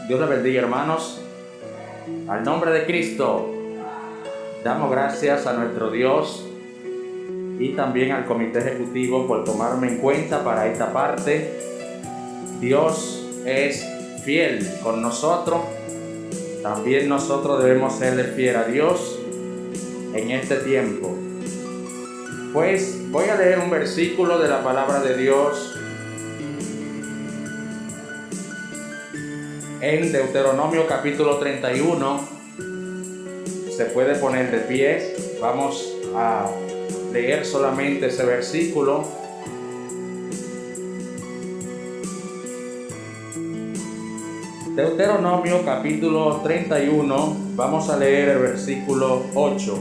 Dios les bendiga, hermanos. Al nombre de Cristo, damos gracias a nuestro Dios y también al comité ejecutivo por tomarme en cuenta para esta parte. Dios es fiel con nosotros. También nosotros debemos serle fiel a Dios en este tiempo. Pues voy a leer un versículo de la palabra de Dios en Deuteronomio capítulo 31. Se puede poner de pie. Vamos a leer solamente ese versículo. Deuteronomio capítulo 31, vamos a leer el versículo 8.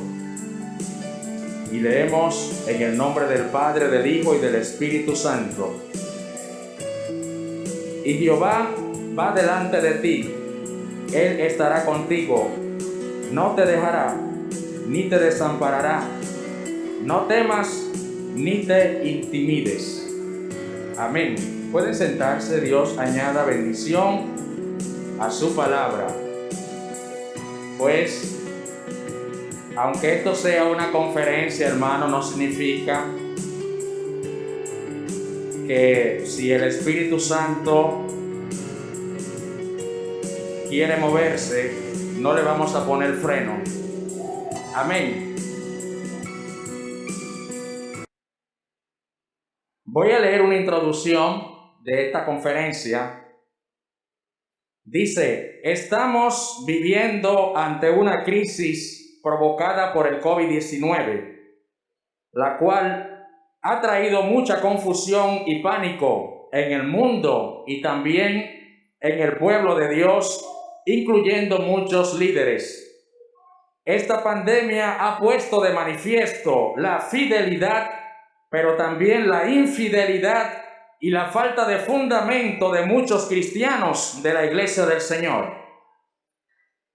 Y leemos en el nombre del Padre, del Hijo y del Espíritu Santo. Y Jehová va delante de ti, Él estará contigo, no te dejará, ni te desamparará. No temas, ni te intimides. Amén. Pueden sentarse. Dios añada bendición a su palabra. Pues, aunque esto sea una conferencia, hermano, no significa que si el Espíritu Santo quiere moverse, no le vamos a poner freno. Amén. Voy a leer una introducción de esta conferencia. Dice: estamos viviendo ante una crisis provocada por el COVID-19, la cual ha traído mucha confusión y pánico en el mundo y también en el pueblo de Dios, incluyendo muchos líderes. Esta pandemia ha puesto de manifiesto la fidelidad, pero también la infidelidad y la falta de fundamento de muchos cristianos de la Iglesia del Señor.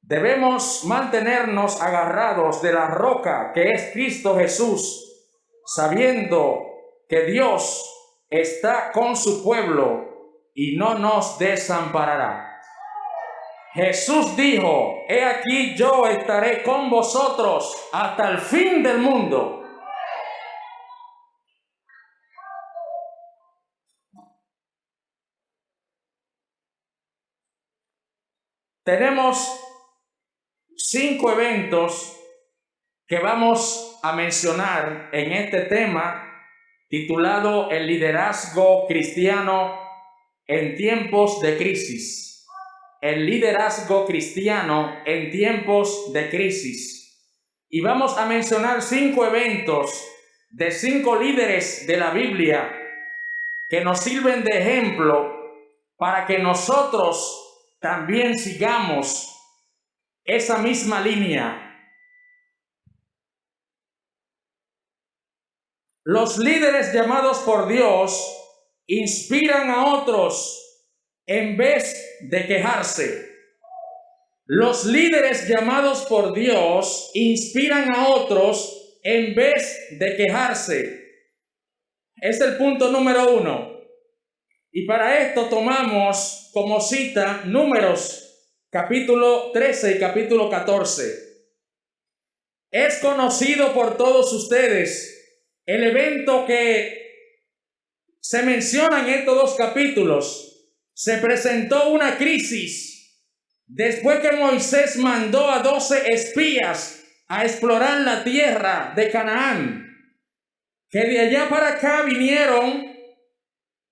Debemos mantenernos agarrados de la roca que es Cristo Jesús, sabiendo que Dios está con su pueblo y no nos desamparará. Jesús dijo: he aquí yo estaré con vosotros hasta el fin del mundo. Tenemos 5 eventos que vamos a mencionar en este tema titulado El liderazgo cristiano en tiempos de crisis. El liderazgo cristiano en tiempos de crisis. Y vamos a mencionar 5 eventos de 5 líderes de la Biblia que nos sirven de ejemplo para que nosotros también sigamos esa misma línea. Los líderes llamados por Dios inspiran a otros en vez de quejarse. Los líderes llamados por Dios inspiran a otros en vez de quejarse. Es el punto número 1. Y para esto tomamos como cita Números capítulo 13 y capítulo 14. Es conocido por todos ustedes el evento que se menciona en estos 2 capítulos. Se presentó una crisis después que Moisés mandó a 12 espías a explorar la tierra de Canaán, que de allá para acá vinieron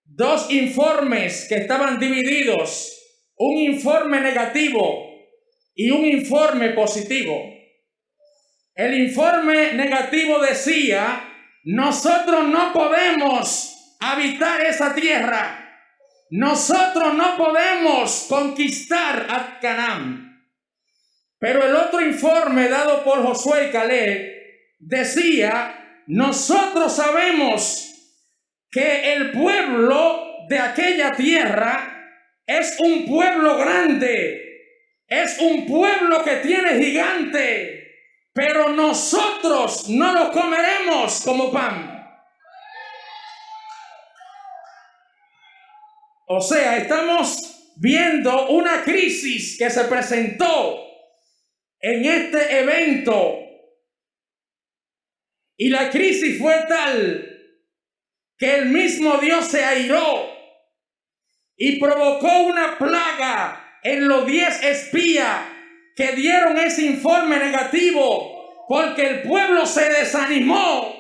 2 informes que estaban divididos, un informe negativo y un informe positivo. El informe negativo decía: nosotros no podemos habitar esa tierra, nosotros no podemos conquistar a Canaán. Pero el otro informe dado por Josué y Caleb decía: nosotros sabemos que el pueblo de aquella tierra es un pueblo grande, es un pueblo que tiene gigante, pero nosotros no lo comeremos como pan. O sea, estamos viendo una crisis que se presentó en este evento. Y la crisis fue tal que el mismo Dios se airó y provocó una plaga en los 10 espías que dieron ese informe negativo, porque el pueblo se desanimó.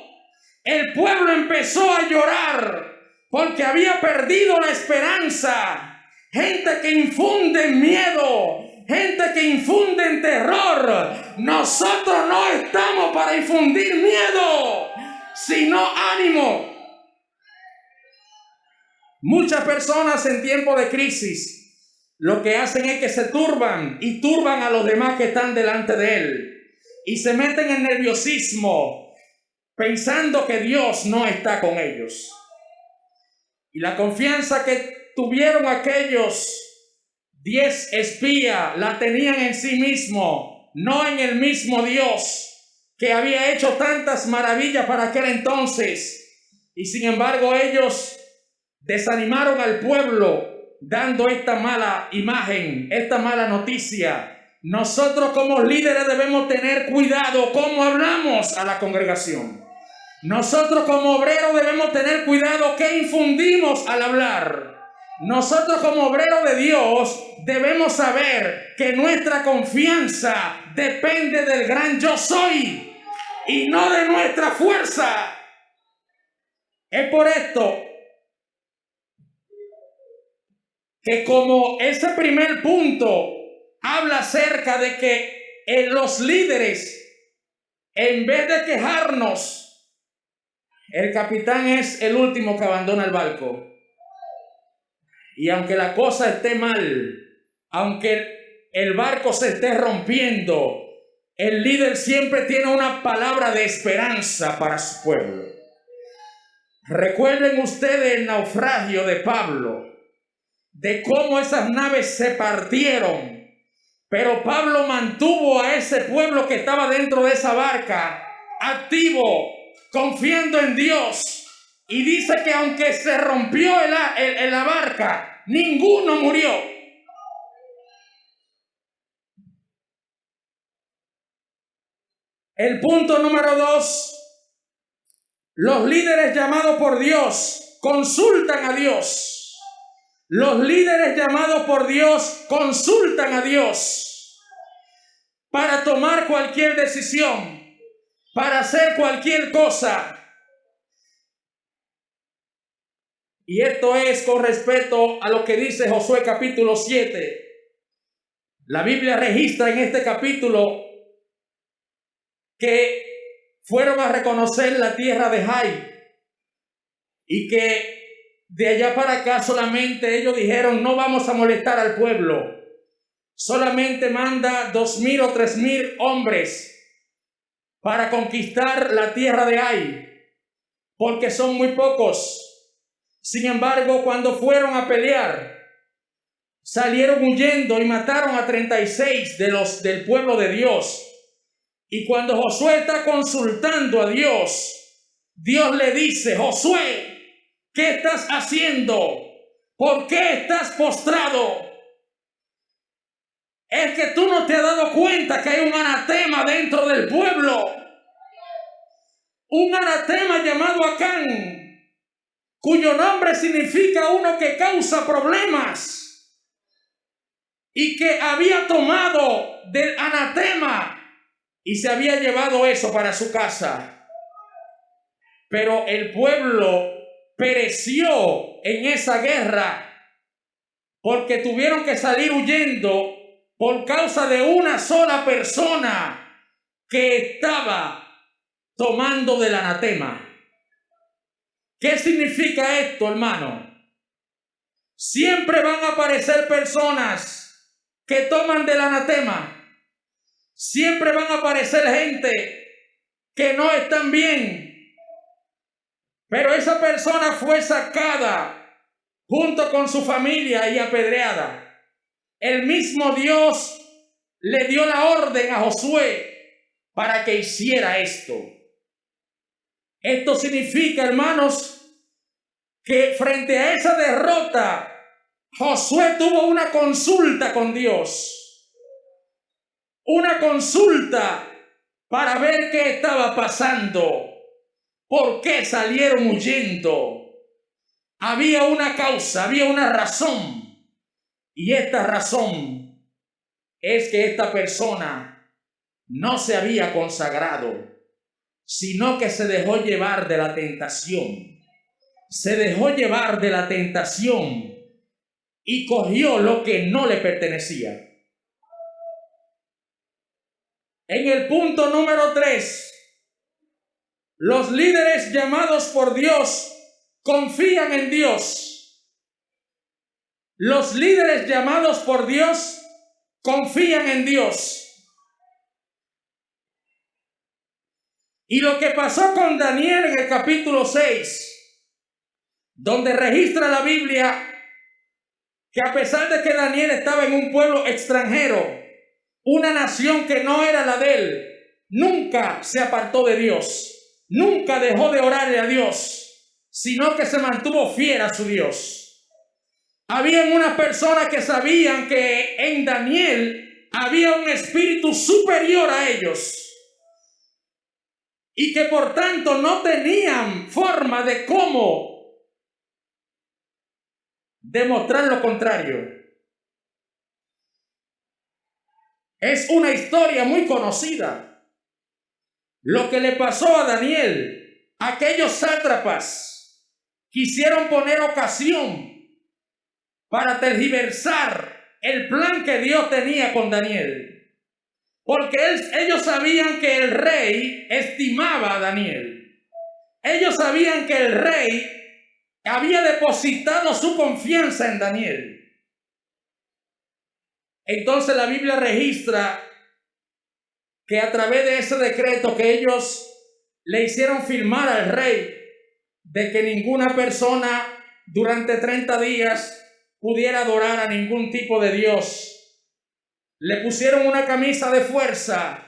El pueblo empezó a llorar porque había perdido la esperanza. Gente que infunde miedo, gente que infunde terror. Nosotros no estamos para infundir miedo, sino ánimo. Muchas personas en tiempo de crisis lo que hacen es que se turban y turban a los demás que están delante de él y se meten en nerviosismo pensando que Dios no está con ellos. Y la confianza que tuvieron aquellos 10 espías la tenían en sí mismo, no en el mismo Dios que había hecho tantas maravillas para aquel entonces. Y sin embargo ellos desanimaron al pueblo dando esta mala imagen, esta mala noticia. Nosotros como líderes debemos tener cuidado cómo hablamos a la congregación. Nosotros como obreros debemos tener cuidado qué infundimos al hablar. Nosotros como obreros de Dios debemos saber que nuestra confianza depende del gran yo soy y no de nuestra fuerza. Es por esto que como ese primer punto habla acerca de que los líderes, en vez de quejarnos, el capitán es el último que abandona el barco. Y aunque la cosa esté mal, aunque el barco se esté rompiendo, el líder siempre tiene una palabra de esperanza para su pueblo. Recuerden ustedes el naufragio de Pablo, de cómo esas naves se partieron, pero Pablo mantuvo a ese pueblo que estaba dentro de esa barca activo, confiando en Dios, y dice que aunque se rompió la barca, ninguno murió. El punto número 2, los líderes llamados por Dios consultan a Dios. Los líderes llamados por Dios consultan a Dios para tomar cualquier decisión, para hacer cualquier cosa. Y esto es con respecto a lo que dice Josué capítulo 7. La Biblia registra en este capítulo que fueron a reconocer la tierra de Jai y que de allá para acá solamente ellos dijeron: no vamos a molestar al pueblo, solamente manda 2,000 o 3,000 hombres para conquistar la tierra de Ai, porque son muy pocos. Sin embargo, cuando fueron a pelear, salieron huyendo y mataron a 36 del pueblo de Dios. Y cuando Josué está consultando a Dios, Dios le dice: Josué, ¿qué estás haciendo? ¿Por qué estás postrado? Es que tú no te has dado cuenta que hay un anatema dentro del pueblo. Un anatema llamado Acán, cuyo nombre significa uno que causa problemas, y que había tomado del anatema y se había llevado eso para su casa. Pero el pueblo pereció en esa guerra porque tuvieron que salir huyendo por causa de una sola persona que estaba tomando del anatema. ¿Qué significa esto, hermano? Siempre van a aparecer personas que toman del anatema. Siempre van a aparecer gente que no están bien. Pero esa persona fue sacada junto con su familia y apedreada. El mismo Dios le dio la orden a Josué para que hiciera esto. Esto significa, hermanos, que frente a esa derrota Josué tuvo una consulta con Dios, una consulta para ver qué estaba pasando, por qué salieron huyendo. Había una causa, había una razón, y esta razón es que esta persona no se había consagrado, sino que se dejó llevar de la tentación. Se dejó llevar de la tentación y cogió lo que no le pertenecía. En el punto número 3, los líderes llamados por Dios confían en Dios. Los líderes llamados por Dios confían en Dios. Y lo que pasó con Daniel en el capítulo 6, donde registra la Biblia que a pesar de que Daniel estaba en un pueblo extranjero, una nación que no era la de él, nunca se apartó de Dios, nunca dejó de orarle a Dios, sino que se mantuvo fiel a su Dios. Habían unas personas que sabían que en Daniel había un espíritu superior a ellos y que por tanto no tenían forma de cómo demostrar lo contrario. Es una historia muy conocida. Lo que le pasó a Daniel, aquellos sátrapas quisieron poner ocasión para tergiversar el plan que Dios tenía con Daniel. Porque ellos sabían que el rey estimaba a Daniel. Ellos sabían que el rey había depositado su confianza en Daniel. Entonces la Biblia registra que a través de ese decreto que ellos le hicieron firmar al rey de que ninguna persona durante 30 días pudiera adorar a ningún tipo de Dios, le pusieron una camisa de fuerza.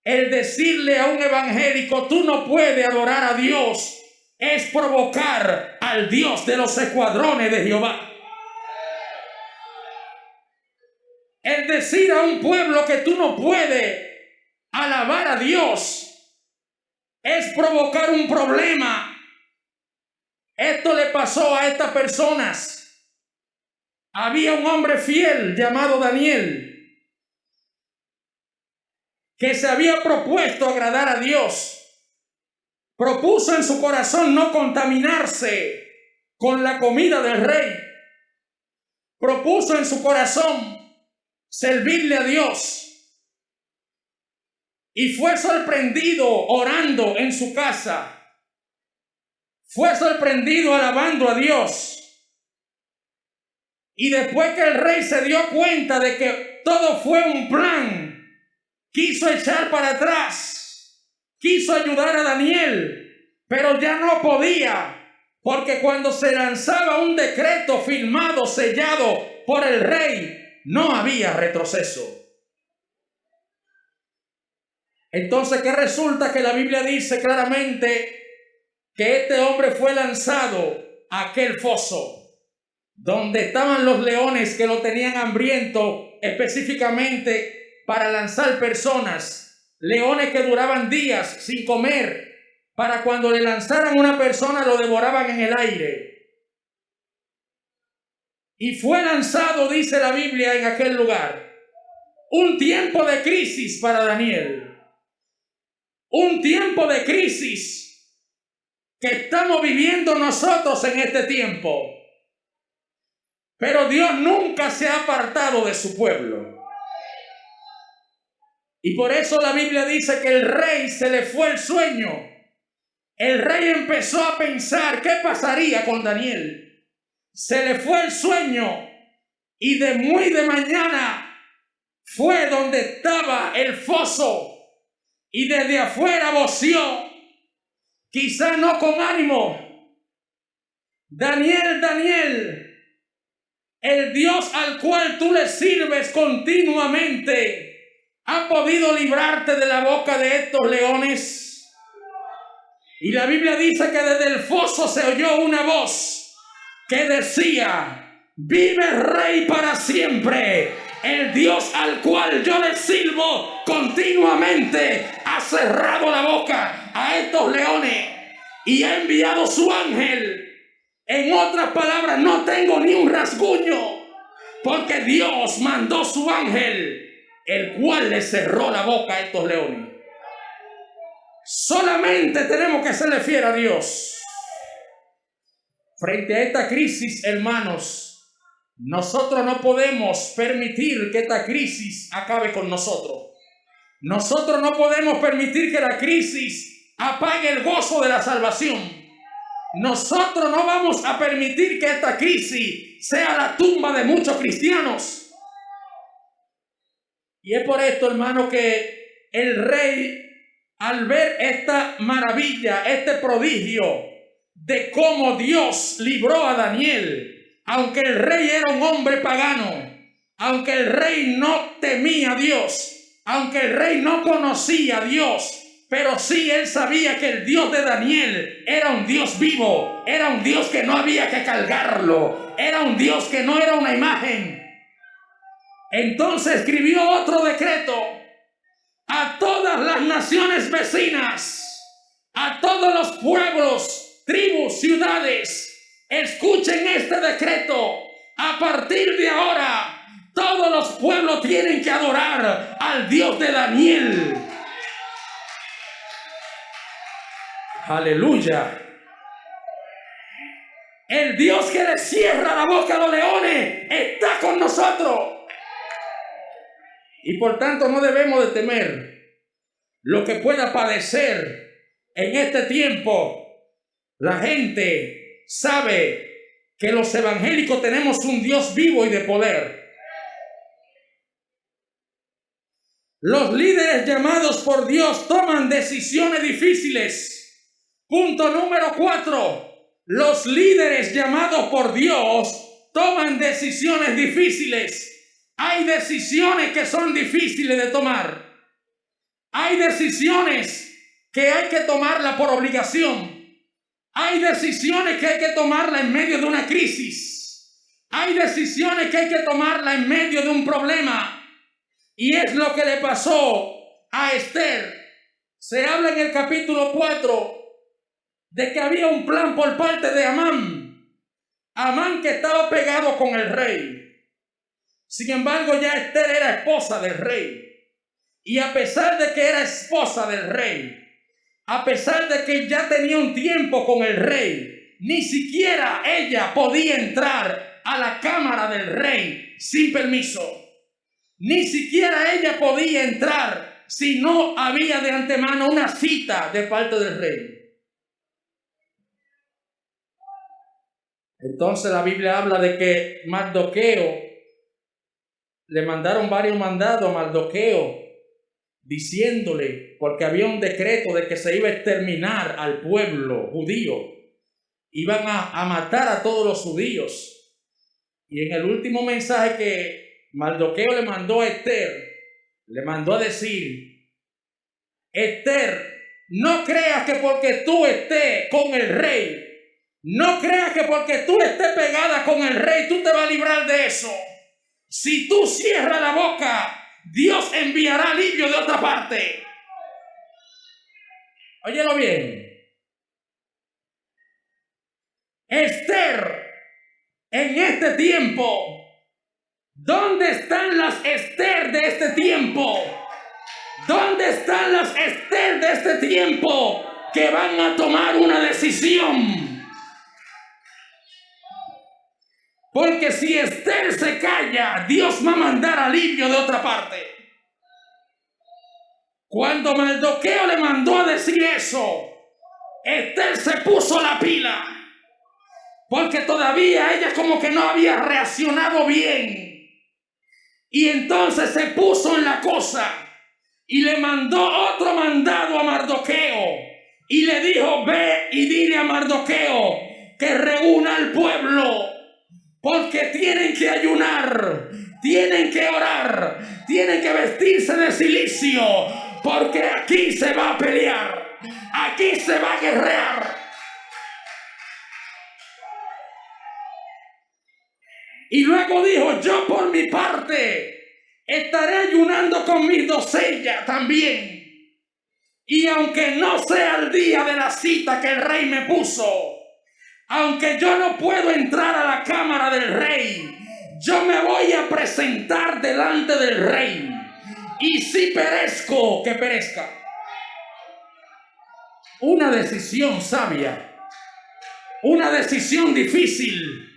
El decirle a un evangélico, tú no puedes adorar a Dios, es provocar al Dios de los escuadrones de Jehová. El decir a un pueblo que tú no puedes alabar a Dios es provocar un problema. Esto le pasó a estas personas. Había un hombre fiel llamado Daniel que se había propuesto agradar a Dios. Propuso en su corazón no contaminarse con la comida del rey. Propuso en su corazón servirle a Dios. Y fue sorprendido orando en su casa. Fue sorprendido alabando a Dios. Y después que el rey se dio cuenta de que todo fue un plan, quiso echar para atrás, quiso ayudar a Daniel, pero ya no podía, porque cuando se lanzaba un decreto firmado, sellado por el rey, no había retroceso. Entonces, ¿qué resulta? Que la Biblia dice claramente que este hombre fue lanzado a aquel foso donde estaban los leones que lo tenían hambriento, específicamente para lanzar personas, leones que duraban días sin comer, para cuando le lanzaran una persona lo devoraban en el aire. Y fue lanzado, dice la Biblia, en aquel lugar. Un tiempo de crisis para Daniel. Un tiempo de crisis que estamos viviendo nosotros en este tiempo. Pero Dios nunca se ha apartado de su pueblo. Y por eso la Biblia dice que el rey se le fue el sueño. El rey empezó a pensar qué pasaría con Daniel. Se le fue el sueño y de muy de mañana fue donde estaba el foso y desde afuera voció, quizá no con ánimo: Daniel, Daniel, el Dios al cual tú le sirves continuamente, ¿ha podido librarte de la boca de estos leones? Y la Biblia dice que desde el foso se oyó una voz que decía: vive Rey para siempre. El Dios al cual yo le sirvo continuamente ha cerrado la boca a estos leones y ha enviado su ángel. En otras palabras, no tengo ni un rasguño, porque Dios mandó su ángel, el cual le cerró la boca a estos leones. Solamente tenemos que serle fiel a Dios. Frente a esta crisis, hermanos, nosotros no podemos permitir que esta crisis acabe con nosotros. Nosotros no podemos permitir que la crisis apague el gozo de la salvación. Nosotros no vamos a permitir que esta crisis sea la tumba de muchos cristianos. Y es por esto, hermano, que el rey, al ver esta maravilla, este prodigio de cómo Dios libró a Daniel, aunque el rey era un hombre pagano, aunque el rey no temía a Dios, aunque el rey no conocía a Dios, pero sí él sabía que el Dios de Daniel era un Dios vivo, era un Dios que no había que cargarlo, era un Dios que no era una imagen. Entonces escribió otro decreto a todas las naciones vecinas, a todos los pueblos, tribus, ciudades. Escuchen este decreto. A partir de ahora, todos los pueblos tienen que adorar al Dios de Daniel. Aleluya. El Dios que le cierra la boca a los leones está con nosotros. Y por tanto no debemos de temer lo que pueda padecer en este tiempo. La gente sabe que los evangélicos tenemos un Dios vivo y de poder. Los líderes llamados por Dios toman decisiones difíciles. Punto número 4. Los líderes llamados por Dios toman decisiones difíciles. Hay decisiones que son difíciles de tomar. Hay decisiones que hay que tomarla por obligación. Hay decisiones que hay que tomarla en medio de una crisis. Hay decisiones que hay que tomarla en medio de un problema. Y es lo que le pasó a Esther. Se habla en el capítulo 4 de que había un plan por parte de Amán. Amán que estaba pegado con el rey. Sin embargo, ya Esther era esposa del rey. Y a pesar de que era esposa del rey, a pesar de que ya tenía un tiempo con el rey, ni siquiera ella podía entrar a la cámara del rey sin permiso. Ni siquiera ella podía entrar si no había de antemano una cita de parte del rey. Entonces la Biblia habla de que Mardoqueo, le mandaron varios mandados a Mardoqueo diciéndole, porque había un decreto de que se iba a exterminar al pueblo judío. Iban a matar a todos los judíos. Y en el último mensaje que Mardoqueo le mandó a Esther, le mandó a decir: Esther, no creas que porque tú estés con el rey, no creas que porque tú estés pegada con el rey, tú te vas a librar de eso. Si tú cierras la boca, Dios enviará alivio de otra parte. Óyelo bien. Esther, en este tiempo, ¿dónde están las Esther de este tiempo? ¿Dónde están las Esther de este tiempo que van a tomar una decisión? Porque si Esther se calla, Dios va a mandar alivio de otra parte. Cuando Mardoqueo le mandó a decir eso, Esther se puso la pila. Porque todavía ella como que no había reaccionado bien. Y entonces se puso en la cosa y le mandó otro mandado a Mardoqueo. Y le dijo: ve y dile a Mardoqueo que reúna al pueblo. Porque tienen que ayunar, tienen que orar, tienen que vestirse de cilicio, porque aquí se va a pelear, aquí se va a guerrear. Y luego dijo, yo por mi parte estaré ayunando con mis doncellas también. Y aunque no sea el día de la cita que el rey me puso, aunque yo no puedo entrar a la cámara del rey, yo me voy a presentar delante del rey. Y si perezco, que perezca. Una decisión sabia, una decisión difícil,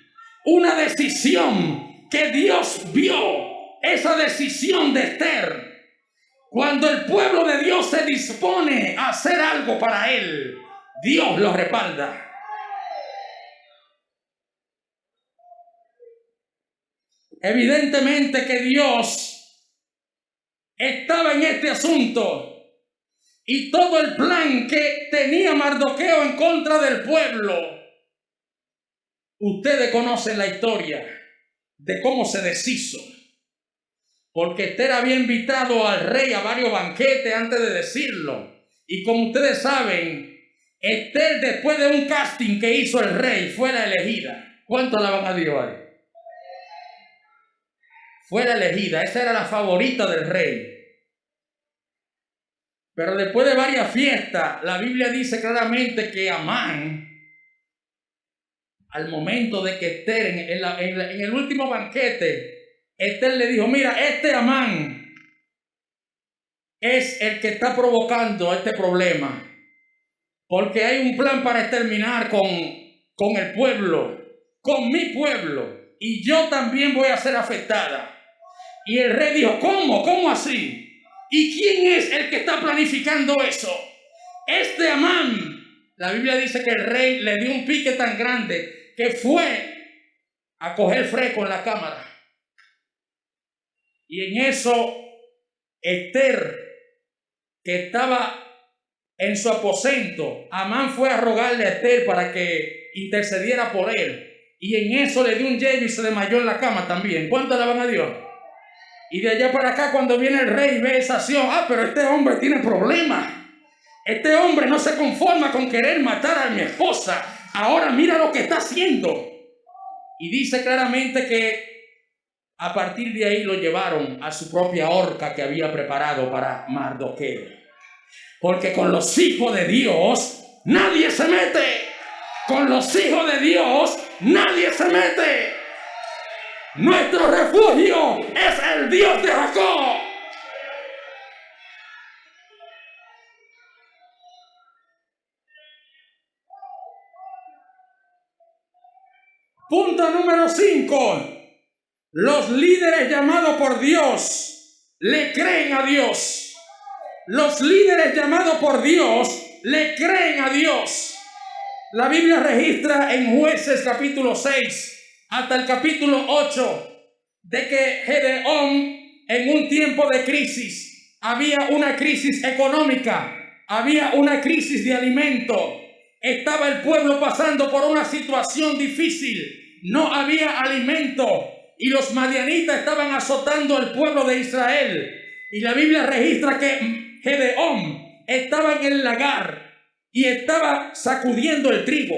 una decisión que Dios vio, esa decisión de Esther. Cuando el pueblo de Dios se dispone a hacer algo para él, Dios lo respalda. Evidentemente que Dios estaba en este asunto y todo el plan que tenía Mardoqueo en contra del pueblo. Ustedes conocen la historia de cómo se deshizo. Porque Esther había invitado al rey a varios banquetes antes de decirlo. Y como ustedes saben, Esther, después de un casting que hizo el rey, fue la elegida. ¿Cuánto alaban a Dios ahí? Fue la elegida. Esa era la favorita del rey. Pero después de varias fiestas, la Biblia dice claramente que Amán, al momento de que Esther, en el último banquete, Esther le dijo, mira, este Amán es el que está provocando este problema. Porque hay un plan para exterminar con el pueblo, con mi pueblo. Y yo también voy a ser afectada. Y el rey dijo, ¿cómo? ¿Cómo así? ¿Y quién es el que está planificando eso? Este Amán. La Biblia dice que el rey le dio un pique tan grande que fue a coger fresco en la cámara. Y en eso, Esther, que estaba en su aposento, Amán fue a rogarle a Esther para que intercediera por él. Y en eso le dio un yello y se desmayó en la cama también. ¿Cuánto alaban a Dios? Y de allá para acá, cuando viene el rey y ve esa acción, pero este hombre tiene problemas. Este hombre no se conforma con querer matar a mi esposa. Ahora mira lo que está haciendo. Y dice claramente que a partir de ahí lo llevaron a su propia horca que había preparado para Mardoqueo. Porque con los hijos de Dios nadie se mete. Con los hijos de Dios nadie se mete. Nuestro refugio es el Dios de Jacob. Punto número 5. Los líderes llamados por Dios le creen a Dios. Los líderes llamados por Dios le creen a Dios. La Biblia registra en Jueces capítulo 6 hasta el capítulo 8 de que Gedeón, en un tiempo de crisis, había una crisis económica, había una crisis de alimento, estaba el pueblo pasando por una situación difícil, no había alimento. Y los madianitas estaban azotando al pueblo de Israel. Y la Biblia registra que Gedeón estaba en el lagar y estaba sacudiendo el trigo.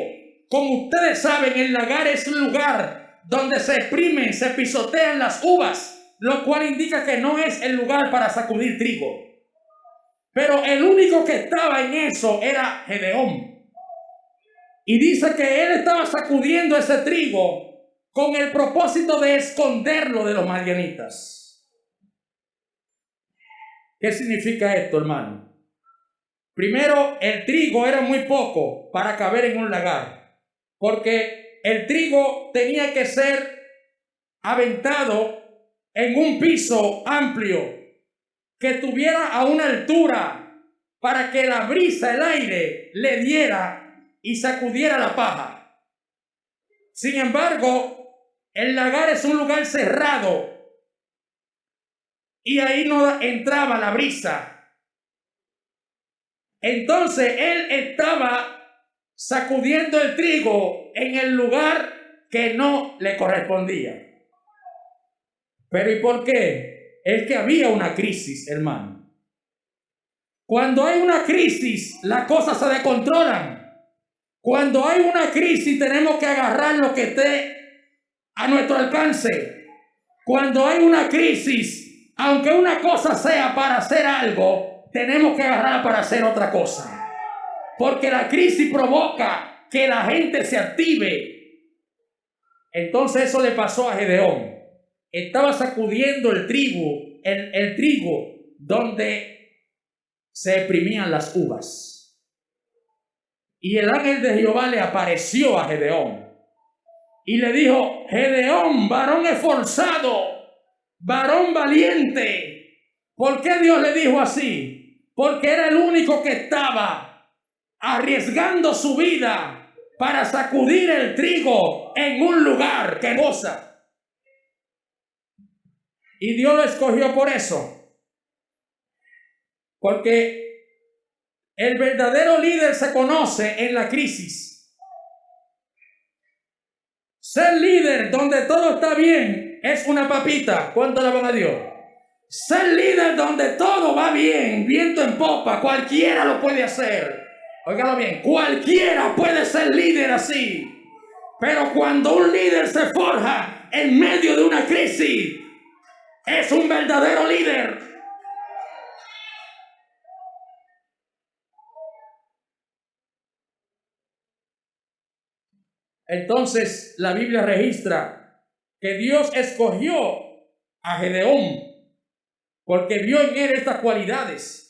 Como ustedes saben, el lagar es un lugar donde se exprimen, se pisotean las uvas, lo cual indica que no es el lugar para sacudir trigo. Pero el único que estaba en eso era Gedeón. Y dice que él estaba sacudiendo ese trigo con el propósito de esconderlo de los madianitas. ¿Qué significa esto, hermano? Primero, el trigo era muy poco para caber en un lagar, porque el trigo tenía que ser aventado en un piso amplio que tuviera a una altura para que la brisa, el aire, le diera y sacudiera la paja. Sin embargo, el lagar es un lugar cerrado y ahí no entraba la brisa. Entonces él estaba sacudiendo el trigo en el lugar que no le correspondía. ¿Pero y por qué? Es que había una crisis, hermano. Cuando hay una crisis, las cosas se descontrolan. Cuando hay una crisis, tenemos que agarrar lo que esté a nuestro alcance. Cuando hay una crisis, aunque una cosa sea para hacer algo, tenemos que agarrarla para hacer otra cosa. Porque la crisis provoca que la gente se active. Entonces eso le pasó a Gedeón. Estaba sacudiendo el trigo donde se exprimían las uvas. Y el ángel de Jehová le apareció a Gedeón y le dijo: Gedeón, varón esforzado, varón valiente. ¿Por qué Dios le dijo así? Porque era el único que estaba arriesgando su vida para sacudir el trigo en un lugar que goza. Y Dios lo escogió por eso. Porque el verdadero líder se conoce en la crisis. Ser líder donde todo está bien es una papita. ¿Cuánto alaban a Dios? Ser líder donde todo va bien, viento en popa, cualquiera lo puede hacer. Óigalo bien, cualquiera puede ser líder así. Pero cuando un líder se forja en medio de una crisis, es un verdadero líder. Entonces la Biblia registra que Dios escogió a Gedeón porque vio en él estas cualidades.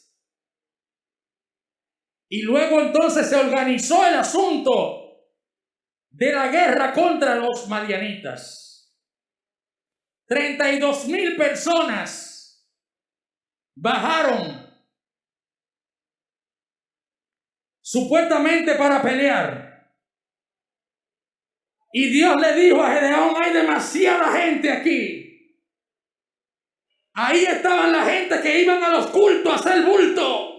Y luego entonces se organizó el asunto de la guerra contra los madianitas. 32,000 personas bajaron supuestamente para pelear. Y Dios le dijo a Gedeón: hay demasiada gente aquí. Ahí estaban la gente que iban a los cultos a hacer bulto.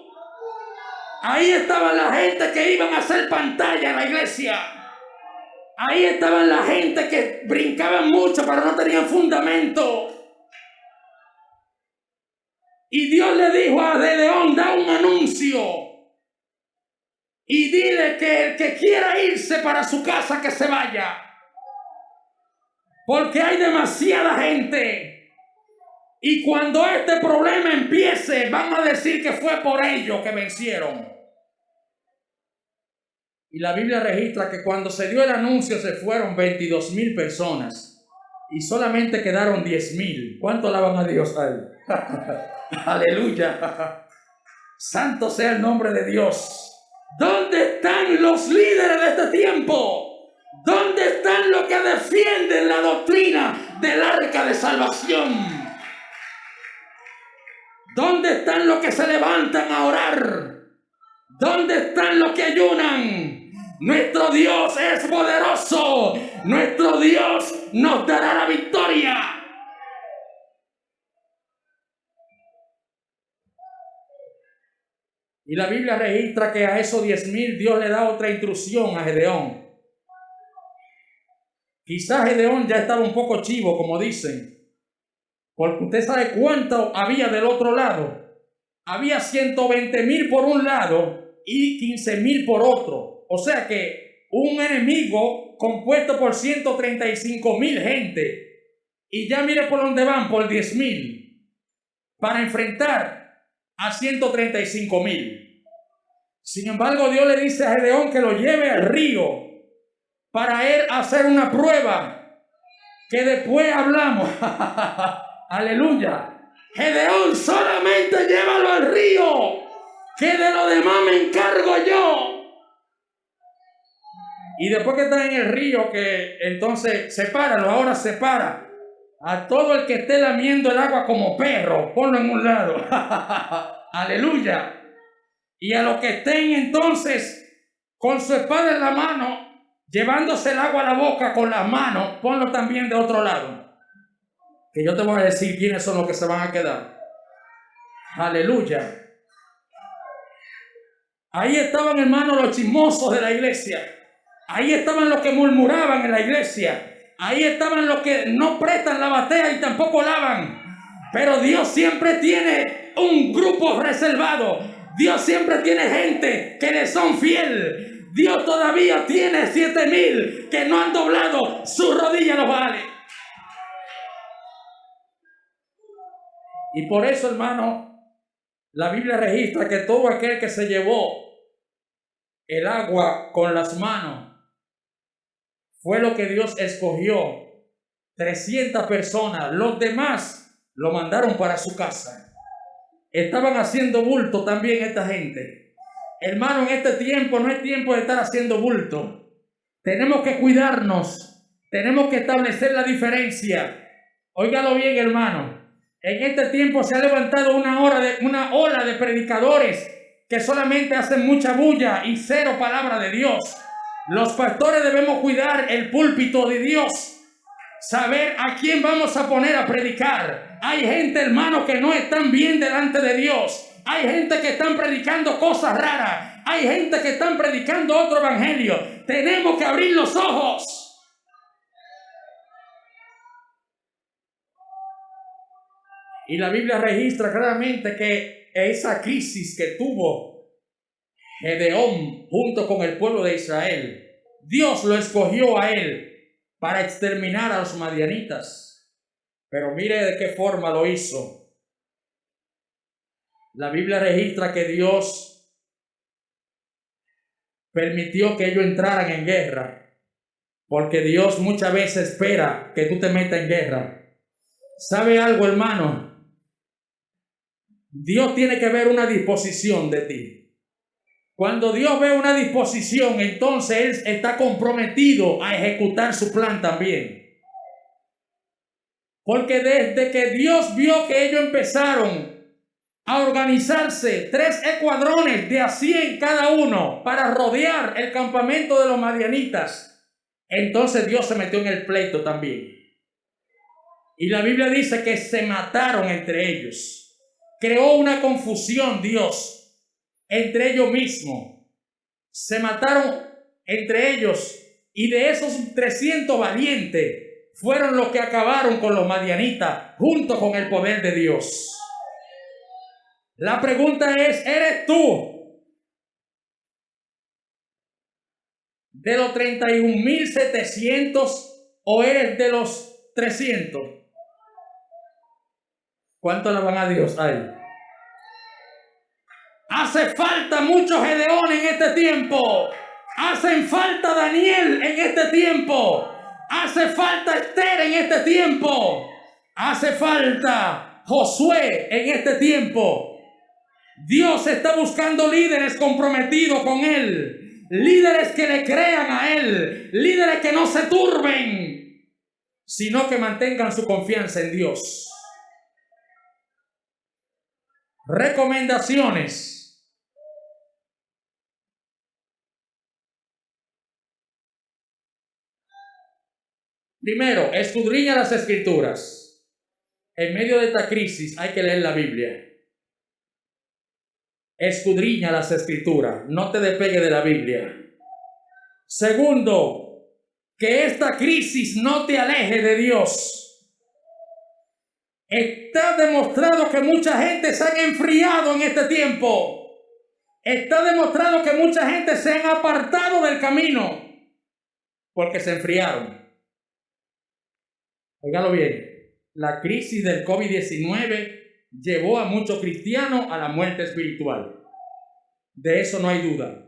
Ahí estaban la gente que iban a hacer pantalla en la iglesia. Ahí estaban la gente que brincaban mucho pero no tenían fundamento. Y Dios le dijo a Gedeón: da un anuncio y dile que el que quiera irse para su casa que se vaya, porque hay demasiada gente. Y cuando este problema empiece, van a decir que fue por ellos que vencieron. Y la Biblia registra que cuando se dio el anuncio se fueron 22,000 personas y solamente quedaron 10,000. ¿Cuánto alaban a Dios ahí? Aleluya. Santo sea el nombre de Dios. ¿Dónde están los líderes de este tiempo? ¿Dónde están los que defienden la doctrina del arca de salvación? ¿Dónde están los que se levantan a orar? ¿Dónde están los que ayunan? Nuestro Dios es poderoso. Nuestro Dios nos dará la victoria. Y la Biblia registra que a esos 10,000 Dios le da otra instrucción a Gedeón. Quizás Gedeón ya estaba un poco chivo, como dicen, porque usted sabe cuánto había del otro lado. Había 120,000 por un lado y 15,000 por otro. O sea que un enemigo compuesto por 135,000 gente. Y ya mire por dónde van, por 10,000. Para enfrentar a 135,000. Sin embargo, Dios le dice a Gedeón que lo lleve al río para él hacer una prueba que después hablamos. Aleluya. Gedeón, solamente llévalo al río, que de lo demás me encargo yo. Y después que está en el río, que entonces sepáralo, ahora separa a todo el que esté lamiendo el agua como perro, ponlo en un lado. Aleluya. Y a los que estén entonces con su espada en la mano, llevándose el agua a la boca con las manos, ponlo también de otro lado. Que yo te voy a decir quiénes son los que se van a quedar. Aleluya. Ahí estaban, hermanos, los chismosos de la iglesia. Ahí estaban los que murmuraban en la iglesia. Ahí estaban los que no prestan la batea y tampoco lavan. Pero Dios siempre tiene un grupo reservado. Dios siempre tiene gente que le son fiel. Dios todavía tiene 7,000 que no han doblado su rodilla a los Baales. Y por eso, hermano, la Biblia registra que todo aquel que se llevó el agua con las manos fue lo que Dios escogió. 300 personas. Los demás lo mandaron para su casa. Estaban haciendo bulto también esta gente. Hermano, en este tiempo no es tiempo de estar haciendo bulto. Tenemos que cuidarnos. Tenemos que establecer la diferencia. Óigalo bien, hermano. En este tiempo se ha levantado una ola de predicadores que solamente hacen mucha bulla y cero palabra de Dios. Los pastores debemos cuidar el púlpito de Dios. Saber a quién vamos a poner a predicar. Hay gente, hermano, que no están bien delante de Dios. Hay gente que están predicando cosas raras. Hay gente que están predicando otro evangelio. Tenemos que abrir los ojos. Y la Biblia registra claramente que esa crisis que tuvo Gedeón junto con el pueblo de Israel, Dios lo escogió a él para exterminar a los madianitas. Pero mire de qué forma lo hizo. La Biblia registra que Dios permitió que ellos entraran en guerra, porque Dios muchas veces espera que tú te metas en guerra. ¿Sabe algo, hermano? Dios tiene que ver una disposición de ti. Cuando Dios ve una disposición, entonces Él está comprometido a ejecutar su plan también. Porque desde que Dios vio que ellos empezaron a organizarse 3 escuadrones de a 100 cada uno para rodear el campamento de los madianitas, entonces Dios se metió en el pleito también. Y la Biblia dice que se mataron entre ellos. Creó una confusión Dios entre ellos mismos. Se mataron entre ellos, y de esos 300 valientes fueron los que acabaron con los madianitas junto con el poder de Dios. La pregunta es, ¿eres tú de los 31.700 o eres de los 300? ¿Cuánto alaban a Dios ahí? Hace falta mucho Gedeón en este tiempo. Hacen falta Daniel en este tiempo. Hace falta Esther en este tiempo. Hace falta Josué en este tiempo. Dios está buscando líderes comprometidos con Él. Líderes que le crean a Él. Líderes que no se turben, sino que mantengan su confianza en Dios. Recomendaciones. Primero, escudriña las Escrituras. En medio de esta crisis hay que leer la Biblia. Escudriña las Escrituras. No te despegue de la Biblia. Segundo, que esta crisis no te aleje de Dios. Está demostrado que mucha gente se ha enfriado en este tiempo. Está demostrado que mucha gente se han apartado del camino porque se enfriaron. Óigalo bien, la crisis del COVID-19 llevó a muchos cristianos a la muerte espiritual. De eso no hay duda.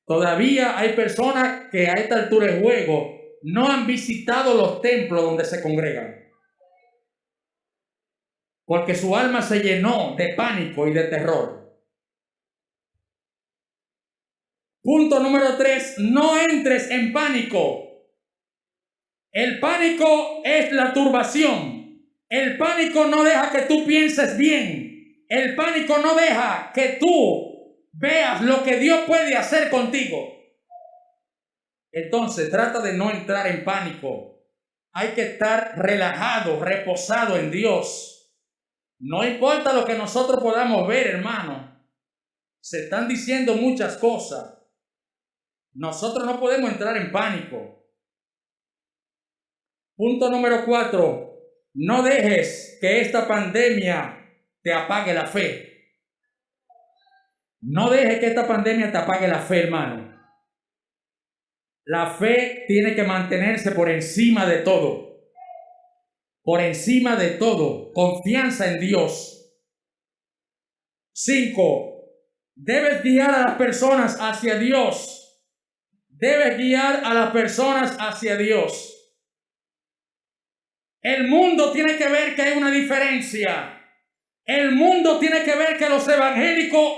Todavía hay personas que a esta altura del juego no han visitado los templos donde se congregan, porque su alma se llenó de pánico y de terror. Punto número 3, no entres en pánico. El pánico es la turbación. El pánico no deja que tú pienses bien. El pánico no deja que tú veas lo que Dios puede hacer contigo. Entonces trata de no entrar en pánico. Hay que estar relajado, reposado en Dios. No importa lo que nosotros podamos ver, hermano. Se están diciendo muchas cosas. Nosotros no podemos entrar en pánico. Punto número 4. No dejes que esta pandemia te apague la fe. No dejes que esta pandemia te apague la fe, hermano. La fe tiene que mantenerse por encima de todo. Por encima de todo. Confianza en Dios. 5. Debes guiar a las personas hacia Dios. Debes guiar a las personas hacia Dios. El mundo tiene que ver que hay una diferencia. El mundo tiene que ver que los evangélicos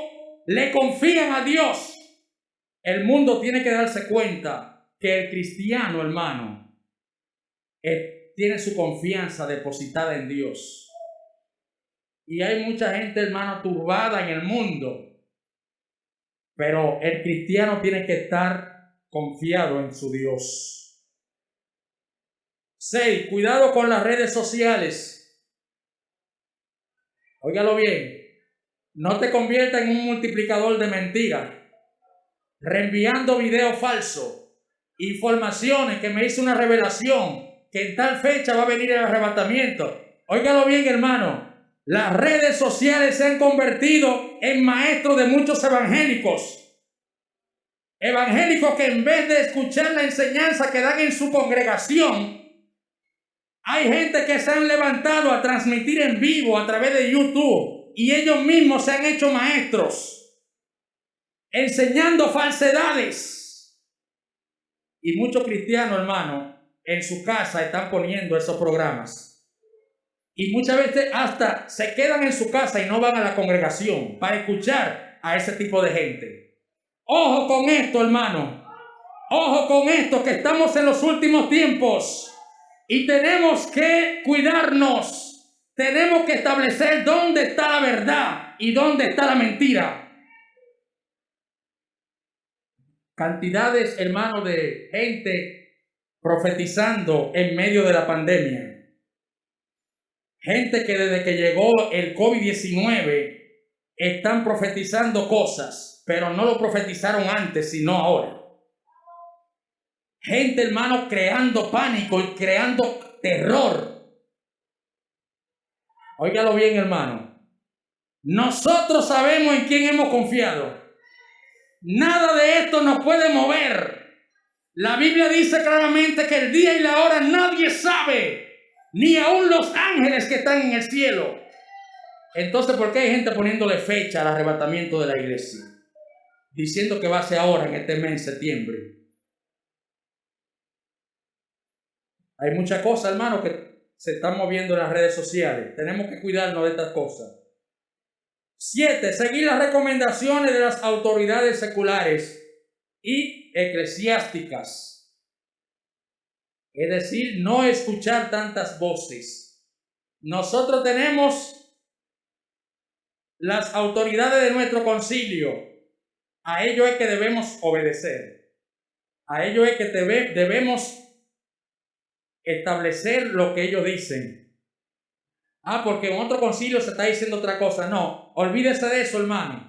le confían a Dios. El mundo tiene que darse cuenta que el cristiano, hermano, tiene su confianza depositada en Dios. Y hay mucha gente, hermano, turbada en el mundo. Pero el cristiano tiene que estar confiado en su Dios. 6. Cuidado con las redes sociales. Óigalo bien. No te conviertas en un multiplicador de mentiras, reenviando videos falsos, informaciones que me hizo una revelación, que en tal fecha va a venir el arrebatamiento. Óigalo bien, hermano. Las redes sociales se han convertido en maestros de muchos evangélicos. Evangélicos que en vez de escuchar la enseñanza que dan en su congregación, hay gente que se han levantado a transmitir en vivo a través de YouTube y ellos mismos se han hecho maestros, enseñando falsedades. Y muchos cristianos, hermano, en su casa están poniendo esos programas. Y muchas veces hasta se quedan en su casa y no van a la congregación para escuchar a ese tipo de gente. Ojo con esto, hermano. Ojo con esto, que estamos en los últimos tiempos y tenemos que cuidarnos. Tenemos que establecer dónde está la verdad y dónde está la mentira. Cantidades, hermano, de gente profetizando en medio de la pandemia. Gente que desde que llegó el COVID-19 están profetizando cosas, pero no lo profetizaron antes, sino ahora. Gente, hermano, creando pánico y creando terror. Óigalo bien, hermano. Nosotros sabemos en quién hemos confiado. Nada de esto nos puede mover. La Biblia dice claramente que el día y la hora nadie sabe, ni aún los ángeles que están en el cielo. Entonces, ¿por qué hay gente poniéndole fecha al arrebatamiento de la iglesia? Diciendo que va a ser ahora, en este mes, septiembre. Hay muchas cosas, hermano, que se están moviendo en las redes sociales. Tenemos que cuidarnos de estas cosas. 7. Seguir las recomendaciones de las autoridades seculares y eclesiásticas. Es decir, no escuchar tantas voces. Nosotros tenemos las autoridades de nuestro concilio. A ello es que debemos obedecer. A ello es que debemos establecer lo que ellos dicen. Porque en otro concilio se está diciendo otra cosa. No, olvídese de eso, hermano.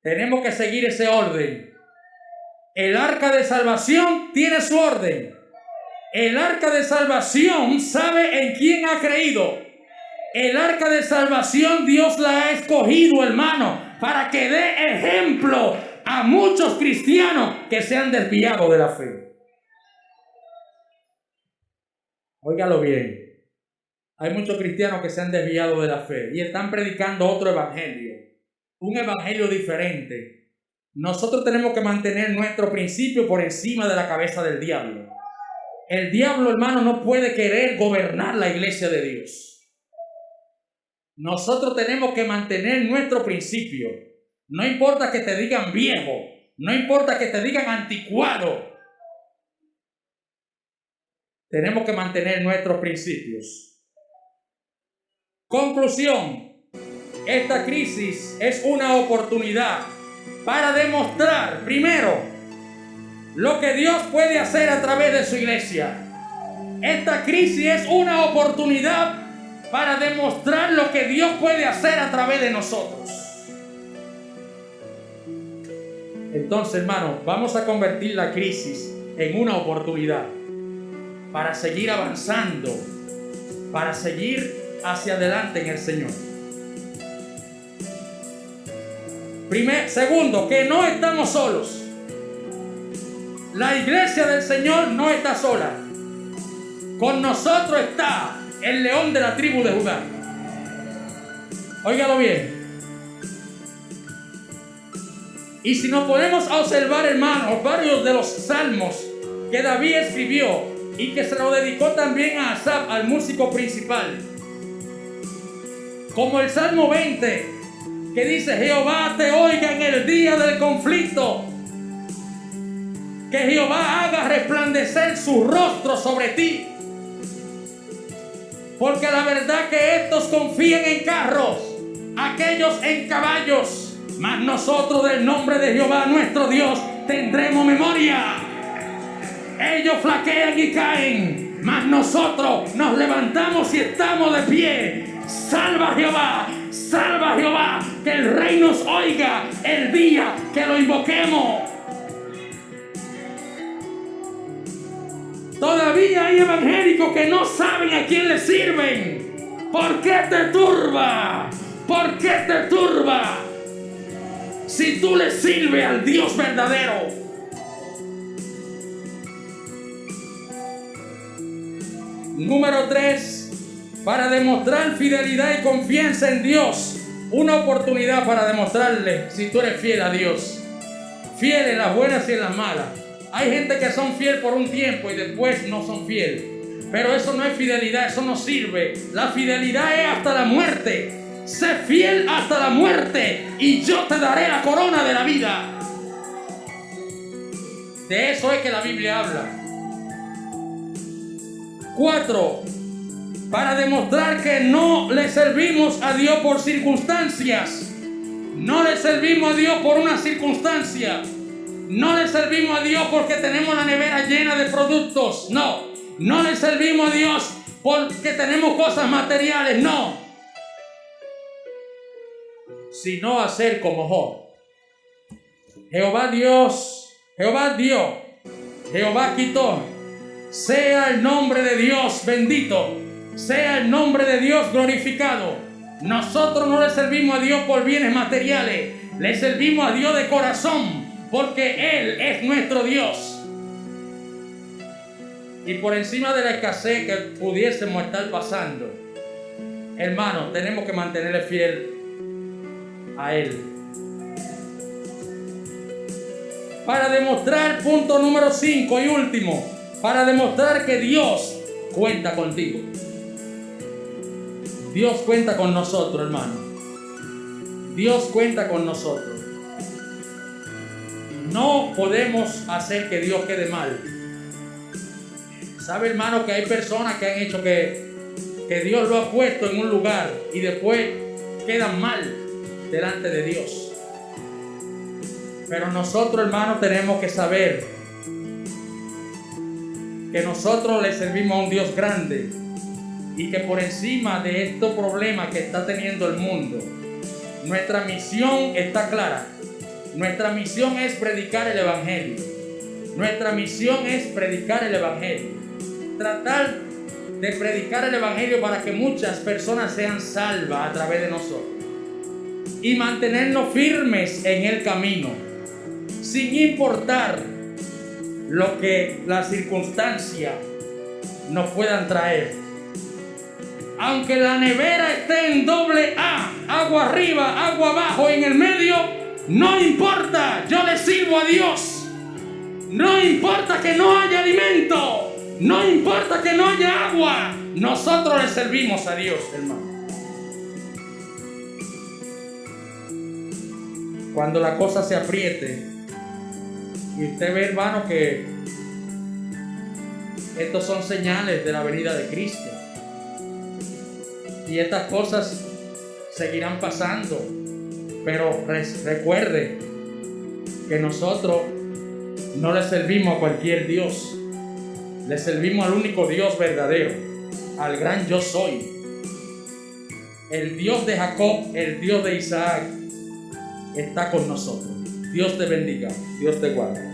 Tenemos que seguir ese orden. El arca de salvación tiene su orden. El arca de salvación sabe en quién ha creído. El arca de salvación Dios la ha escogido, hermano, para que dé ejemplo a muchos cristianos que se han desviado de la fe. Óigalo bien. Hay muchos cristianos que se han desviado de la fe y están predicando otro evangelio. Un evangelio diferente. Nosotros tenemos que mantener nuestro principio por encima de la cabeza del diablo. El diablo, hermano, no puede querer gobernar la iglesia de Dios. Nosotros tenemos que mantener nuestro principio. No importa que te digan viejo, no importa que te digan anticuado. Tenemos que mantener nuestros principios. Conclusión. Esta crisis es una oportunidad para demostrar, primero, lo que Dios puede hacer a través de su iglesia. Esta crisis es una oportunidad para demostrar lo que Dios puede hacer a través de nosotros. Entonces, hermano, vamos a convertir la crisis en una oportunidad para seguir avanzando, para seguir hacia adelante en el Señor. Segundo, que no estamos solos. La iglesia del Señor no está sola. Con nosotros está el león de la tribu de Judá. Óigalo bien. Y si nos ponemos a observar, hermanos, varios de los salmos que David escribió y que se lo dedicó también a Asaf, al músico principal, como el Salmo 20, que dice: Jehová te oiga en el día del conflicto, que Jehová haga resplandecer su rostro sobre ti, porque la verdad que estos confían en carros, aquellos en caballos, mas nosotros del nombre de Jehová nuestro Dios tendremos memoria. Ellos flaquean y caen, mas nosotros nos levantamos y estamos de pie. Salva Jehová, que el rey nos oiga el día que lo invoquemos. Todavía hay evangélicos que no saben a quién le sirven. ¿Por qué te turba? ¿Por qué te turba? Si tú le sirves al Dios verdadero. Número 3, para demostrar fidelidad y confianza en Dios. Una oportunidad para demostrarle si tú eres fiel a Dios. Fiel en las buenas y en las malas. Hay gente que son fiel por un tiempo y después no son fiel. Pero eso no es fidelidad, eso no sirve. La fidelidad es hasta la muerte. Sé fiel hasta la muerte y yo te daré la corona de la vida. De eso es que la Biblia habla. 4, para demostrar que no le servimos a Dios por circunstancias. No le servimos a Dios por una circunstancia. No le servimos a Dios porque tenemos la nevera llena de productos. No. No le servimos a Dios porque tenemos cosas materiales. No. Sino hacer como Job. Jehová Dios, Jehová dio, Jehová quitó. Sea el nombre de Dios bendito, sea el nombre de Dios glorificado. Nosotros no le servimos a Dios por bienes materiales, le servimos a Dios de corazón, porque Él es nuestro Dios. Y por encima de la escasez que pudiésemos estar pasando, hermano, tenemos que mantenerle fiel a Él. Para demostrar, punto número 5 y último, para demostrar que Dios cuenta contigo. Dios cuenta con nosotros, hermano. Dios cuenta con nosotros. No podemos hacer que Dios quede mal. ¿Sabe, hermano, que hay personas que han hecho que Dios lo ha puesto en un lugar y después quedan mal delante de Dios? Pero nosotros, hermanos, tenemos que saber que nosotros le servimos a un Dios grande y que por encima de estos problemas que está teniendo el mundo, nuestra misión está clara. Nuestra misión es predicar el Evangelio. Nuestra misión es predicar el Evangelio. Tratar de predicar el Evangelio para que muchas personas sean salvas a través de nosotros. Y mantenernos firmes en el camino, sin importar lo que las circunstancias nos puedan traer. Aunque la nevera esté en doble A, agua arriba, agua abajo, en el medio, no importa, yo le sirvo a Dios. No importa que no haya alimento, no importa que no haya agua, nosotros le servimos a Dios, hermano. Cuando la cosa se apriete y usted ve, hermano, que estos son señales de la venida de Cristo y estas cosas seguirán pasando, pero recuerde que nosotros no le servimos a cualquier Dios, le servimos al único Dios verdadero, al gran yo soy, el Dios de Jacob, el Dios de Isaac está con nosotros. Dios te bendiga, Dios te guarde.